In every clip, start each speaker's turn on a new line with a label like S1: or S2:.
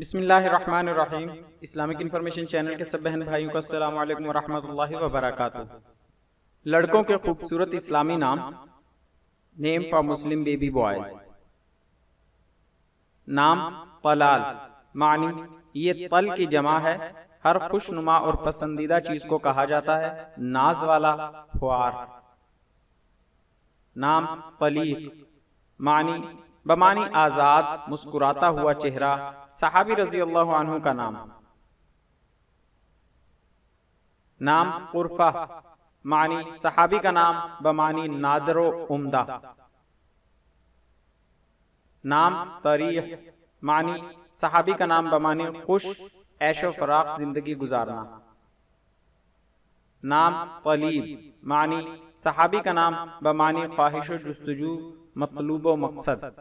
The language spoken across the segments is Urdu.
S1: بسم اللہ الرحمن الرحیم۔ اسلامک انفارمیشن چینل کے سب بہن بھائیوں کو السلام علیکم ورحمۃ اللہ وبرکاتہ۔ لڑکوں کے خوبصورت اسلامی نام، name for Muslim baby boys. نام طلال، معنی یہ طل کی جمع ہے، ہر خوشنما اور پسندیدہ چیز کو کہا جاتا ہے، ناز والا، خوار۔ نام طلیق، معنی بمعنی آزاد، مسکراتا ہوا چہرہ، صحابی رضی اللہ عنہ کا نام۔ نام قرفہ، معنی صحابی کا نام بمعنی نادر و عمدہ۔ نام طریح، معنی صحابی کا نام بمعنی خوش عیش و فراق زندگی گزارنا۔ نام طلیب، معنی صحابی کا نام بمعنی خواہش و جستجو، مطلوب و مقصد۔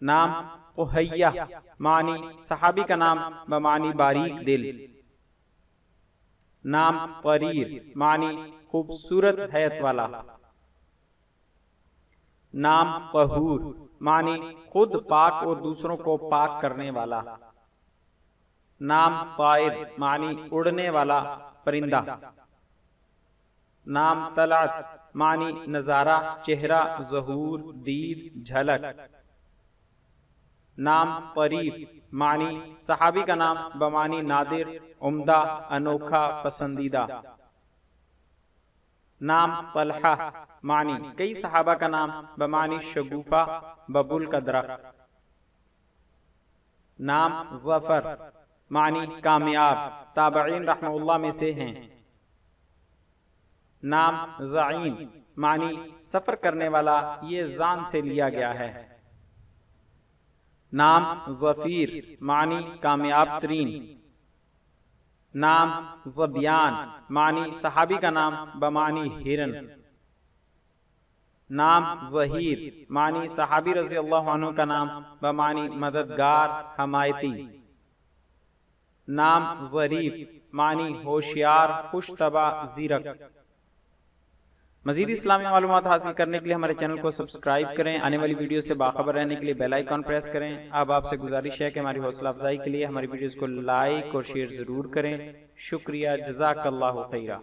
S1: نام قحیہ، معنی صحابی کا نام بمعنی باریک دل۔ نام قریر، معنی خوبصورت حیت والا۔ نام طہور، معنی خود پاک اور دوسروں کو پاک کرنے والا۔ نام طائر، معنی اڑنے والا پرندہ۔ نام طلعت، معنی نظارہ، چہرہ، ظہور، دید، جھلک۔ نام طریف، معنی صحابی کا نام بمعنی نادر، عمدہ، انوکھا، پسندیدہ۔ نام طلحہ، معنی کئی صحابہ کا نام بمعنی شگوفہ، ببول کا درخت۔ نام ظفر، معنی کامیاب، تابعین رحمہ اللہ میں سے ہیں۔ نام زعیم، معنی سفر کرنے والا، یہ زان سے لیا گیا ہے۔ نام ظفیر، معنی کامیاب ترین۔ نام ظبیان، معنی صحابی کا نام بمعنی ہرن۔ نام ظہیر، معنی صحابی رضی اللہ عنہ کا نام بمعنی مددگار، حمایتی۔ نام ظریف، معنی ہوشیار، خوش طبع، زیرک۔ مزید اسلامی معلومات حاصل کرنے کے لیے ہمارے چینل کو سبسکرائب کریں، آنے والی ویڈیو سے باخبر رہنے کے لیے بیل آئیکن پریس کریں۔ اب آپ سے گزارش ہے کہ ہماری حوصلہ افزائی کے لیے ہماری ویڈیوز کو لائک اور شیئر ضرور کریں۔ شکریہ، جزاک اللہ خیرہ۔